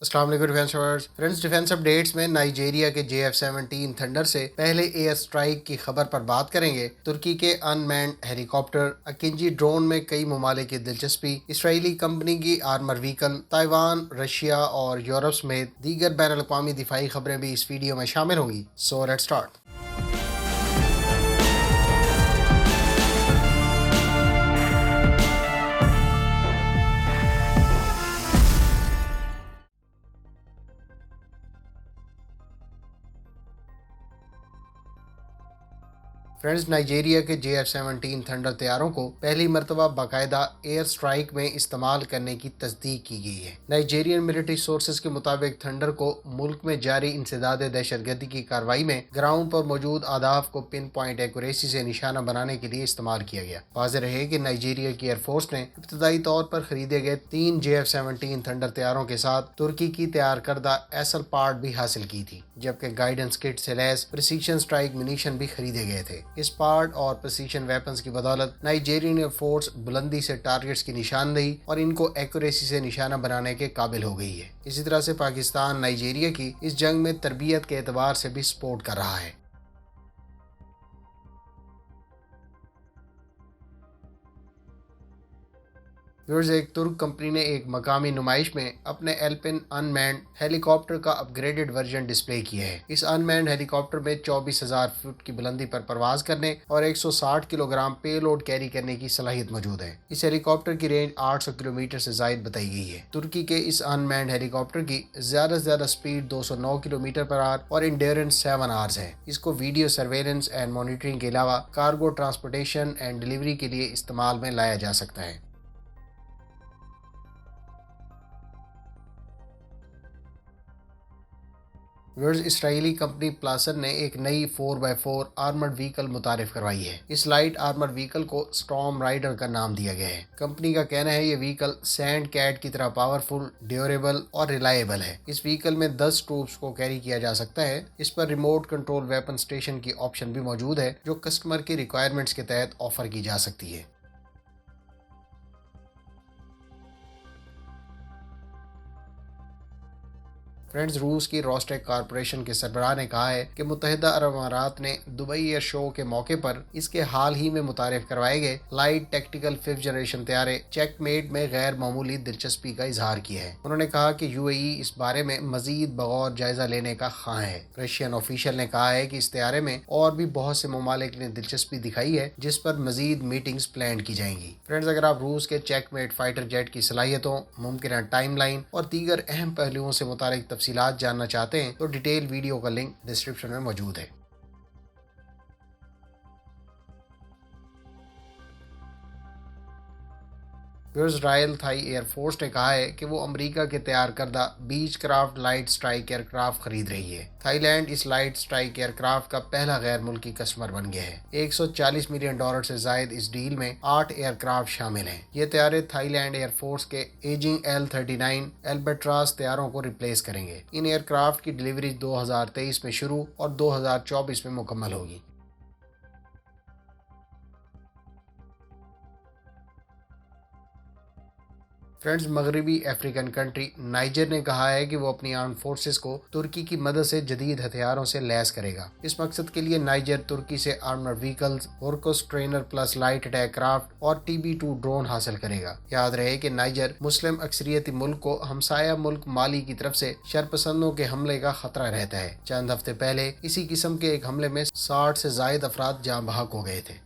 अस्सलाम वालेकुम friends, defence updates में नाइजीरिया के JF-17 थंडर से पहले एयर स्ट्राइक की खबर पर बात करेंगे। तुर्की के अनमैन्ड हेलीकॉप्टर अकिंजी ड्रोन में कई ममालिक की दिलचस्पी, इसराइली कंपनी की आर्मर व्हीकल, ताइवान, रशिया और यूरोप समेत दीगर बैन अवी दिफाई खबरें भी इस वीडियो में शामिल होंगी। So let's start. Friends, Nigeria के JF-17 थंडर तैयारों को पहली मरतबा बाकायदा एयर स्ट्राइक में इस्तेमाल करने की तस्दीक की गई है। नाइजीरियन मिलिट्री सोर्सेज के मुताबिक थंडर को मुल्क में जारी इंसदाद दहशतगर्दी की कार्रवाई में ग्राउंड पर मौजूद आदाफ को पिन पॉइंट एक्यूरेसी से निशाना बनाने के लिए इस्तेमाल किया गया। वाज़ेह रहे कि नाइजीरिया की एयरफोर्स ने इब्तदाई तौर पर खरीदे गए 3 JF-17 थंडर तैयारों के साथ तुर्की की तैयार करदा एसल पार्ट भी हासिल की थी, जबकि गाइडेंस किट से लैस प्रिसीशन स्ट्राइक मिनीशन भी खरीदे गए थे। इस पार्ट और प्रिसीशन वेपन्स की बदौलत नाइजीरियन एयरफोर्स बुलंदी से टारगेट्स की निशानदेही और इनको एक्यूरेसी से निशाना बनाने के काबिल हो गई है। इसी तरह से पाकिस्तान नाइजीरिया की इस जंग में तरबियत के एतबार से भी सपोर्ट कर रहा है। व्यूअर्स, एक तुर्क कंपनी ने एक मकामी नुमाइश में अपने एल्पिन अनमैन्ड हेलीकॉप्टर का अपग्रेडेड वर्जन डिस्प्ले किया है। इस अनमैन्ड हेलीकॉप्टर में 24,000 फुट की बुलंदी पर परवाज करने और 160 किलोग्राम पेलोड कैरी करने की सलाहियत मौजूद है। इस हेलीकॉप्टर की रेंज 800 किलोमीटर से जायद बताई गई है। तुर्की के इस अनमैन्ड हेलीकॉप्टर की ज्यादा से ज्यादा स्पीड 209 किलोमीटर पर आवर और इंड्योरेंस 7 आवर्स है। इसको वीडियो सर्वेलेंस एंड मॉनिटरिंग के अलावा कार्गो ट्रांसपोर्टेशन एंड डिलीवरी के लिए इस्तेमाल में लाया जा सकता है। वर्ल्ड इसराइली कंपनी प्लासर ने एक नई 4x4 आर्मर्ड व्हीकल मुतारिफ करवाई है। इस लाइट आर्मर्ड व्हीकल को स्टॉर्म राइडर का नाम दिया गया है। कंपनी का कहना है ये व्हीकल सैंड कैट की तरह पावरफुल, ड्यूरेबल और रिलायबल है। इस व्हीकल में 10 ट्रूप्स को कैरी किया जा सकता है। इस पर रिमोट कंट्रोल वेपन स्टेशन की ऑप्शन भी मौजूद है, जो कस्टमर की रिक्वायरमेंट्स के तहत ऑफर की जा सकती है। फ्रेंड्स, रूस की रोस्टेक कारपोरेशन के सरबराह ने कहा है कि मुत्तहिदा अरब अमारात ने दुबई एयर शो के मौके पर इसके हाल ही में मुतारिफ करवाए गए लाइट टेक्टिकल 5th जनरेशन तैयारे चेकमेट में गैर मामूली दिलचस्पी का इजहार किया है। उन्होंने कहा कि UAE इस बारे में मजीद बगौर जायजा लेने का ख्वाह है। रशियन ऑफिशियल ने कहा है कि इस तैयारे में और भी बहुत से ममालिक ने दिलचस्पी दिखाई है, जिस पर मजीद मीटिंग्स प्लान की जाएंगी। फ्रेंड्स, अगर आप रूस के चेकमेट फाइटर जेट की सलाहियतों, मुमकिन टाइमलाइन और दीगर अहम पहलुओं से मुतालिक तफसीलात जानना चाहते हैं तो डिटेल वीडियो का लिंक डिस्क्रिप्शन में मौजूद है। रॉयल थाई एयरफोर्स ने कहा है कि वो अमेरिका के तैयार करदा बीच क्राफ्ट लाइट स्ट्राइक एयरक्राफ्ट खरीद रही है। थाईलैंड इस लाइट स्ट्राइक एयरक्राफ्ट का पहला गैर मुल्की कस्टमर बन गया है। $140 मिलियन से जायद इस डील में 8 एयरक्राफ्ट शामिल हैं। ये तैयारे थाईलैंड एयरफोर्स के एजिंग L-39 एल्बेट्रास तैयारों को रिप्लेस करेंगे। इन एयरक्राफ्ट की डिलीवरी 2023 में शुरू और 2024 में मुकम्मल होगी। फ्रेंड्स, मगरबी अफ्रीकन कंट्री नाइजर ने कहा है कि वो अपनी आर्म फोर्सेस को तुर्की की मदद से जदीद हथियारों से लैस करेगा। इस मकसद के लिए नाइजर तुर्की से armoured vehicles, Hurkus trainer plus light attack craft और TB2 ड्रोन हासिल करेगा। याद रहे कि नाइजर मुस्लिम अक्सरियती मुल्क को हमसाया मुल्क माली की तरफ से शरपसंदों के हमले का खतरा रहता है। चंद हफ्ते पहले इसी किस्म के एक हमले में 60 से जायद अफराद जाँ बहक हो गए थे।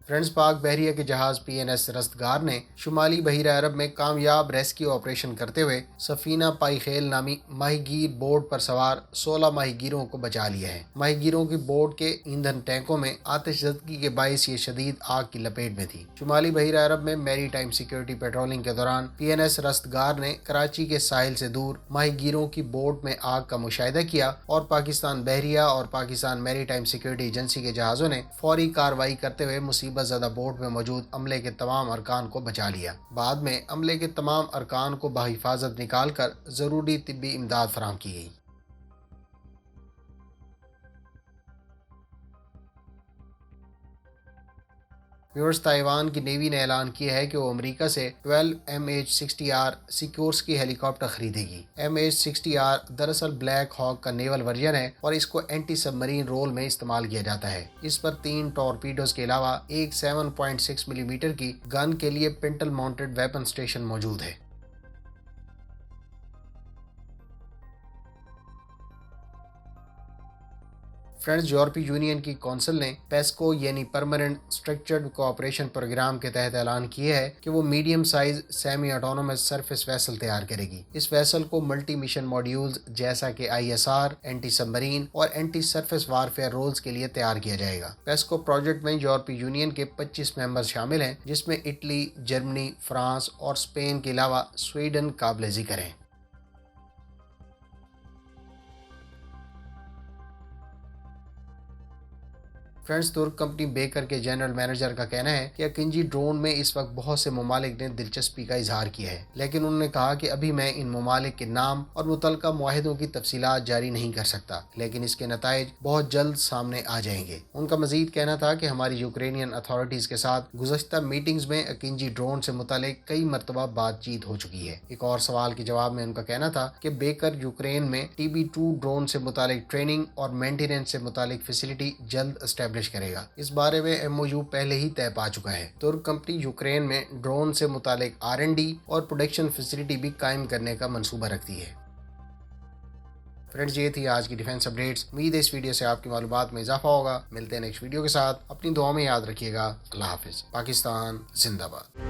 फ्रेंड्स, पाक बहरिया के जहाज PNS रस्तगार ने शुमाली बहिरा अरब में कामयाब रेस्क्यू ऑपरेशन करते हुए सफीना पाईखेल नामी माहीगीर बोट पर सवार 16 माहीगीरों को बचा लिया है। माहीगीरों की बोट के ईंधन टैंकों में आतिशज़दगी के बायस ये शदीद आग की लपेट में थी। शुमाली बहिरा अरब में मैरी टाइम सिक्योरिटी पेट्रोलिंग के दौरान PNS रस्तगार ने कराची के साहिल से दूर माहीगीरों की बोट में आग का मुशाहिदा किया और पाकिस्तान बहरिया और Pakistan maritime security agency के जहाज़ों ने फौरी कार्रवाई करते हुए मुसीबत ज़दा बोट में मौजूद अमले के तमाम अरकान को बचा लिया। बाद में अमले के तमाम अरकान को बहिफाजत निकाल कर जरूरी तिब्बी इमदाद फराहम की गई। व्यूअर्स, ताइवान की नेवी ने ऐलान किया है कि वो अमेरिका से 12 MH-60R सिकोर्स्की हेलीकॉप्टर खरीदेगी। MH-60R दरअसल ब्लैक हॉक का नेवल वर्जन है और इसको एंटी सबमरीन रोल में इस्तेमाल किया जाता है। इस पर 3 टॉर्पीडोज के अलावा एक 7.6 मिलीमीटर की गन के लिए पिंटल माउंटेड वेपन स्टेशन मौजूद है। फ्रेंड्स, यूरोपीय यूनियन की कौंसिल ने पेस्को यानी परमानेंट स्ट्रक्चर्ड कोऑपरेशन प्रोग्राम के तहत ऐलान किया है कि वो medium size semi autonomous surface vessel तैयार करेगी। इस वेसल को मल्टी मिशन मॉड्यूल्स जैसा कि ISR, एंटी सबमरीन और एंटी सरफेस वारफेयर रोल्स के लिए तैयार किया जाएगा। पेस्को प्रोजेक्ट में यूरोपीय यूनियन के 25 मेंबर शामिल हैं, जिसमें इटली, जर्मनी, फ्रांस और स्पेन के अलावा स्वीडन काबिल जिक्र है। फ्रेंड्स, तुर्क कंपनी बेकर के जनरल मैनेजर का कहना है कि अकिंजी ड्रोन में इस वक्त बहुत से ममालिक ने दिलचस्पी का इजहार किया है, लेकिन उन्होंने कहा कि अभी मैं इन ममालिक के नाम और मुतलका मुआहिदों की तफसीलात जारी नहीं कर सकता, लेकिन इसके नताइज बहुत जल्द सामने आ जाएंगे। उनका मजीद कहना था कि हमारी यूक्रेनियन अथॉरिटीज के साथ गुज़श्ता मीटिंग्स में अकिंजी ड्रोन से मुतालिक कई मरतबा बातचीत हो चुकी है। एक और सवाल के जवाब में उनका कहना था कि बेकर यूक्रेन में TB2 ड्रोन से मुतालिक ट्रेनिंग और मेंटेनेंस से मुतालिक फैसिलिटी जल्द एस्टेब्लिश करेगा। इस बारे में MOU पहले ही तय पा चुका है। तुर्क कंपनी यूक्रेन में ड्रोन से मुतालिक R&D और प्रोडक्शन फैसिलिटी भी कायम करने का मंसूबा रखती है। फ्रेंड्स, ये थी आज की डिफेंस अपडेट्स। उम्मीद है इस वीडियो से आपकी मालूमात में इजाफा होगा। मिलते हैं नेक्स्ट वीडियो के साथ। अपनी दुआ में याद रखिएगा। अल्लाह हाफिज। पाकिस्तान जिंदाबाद।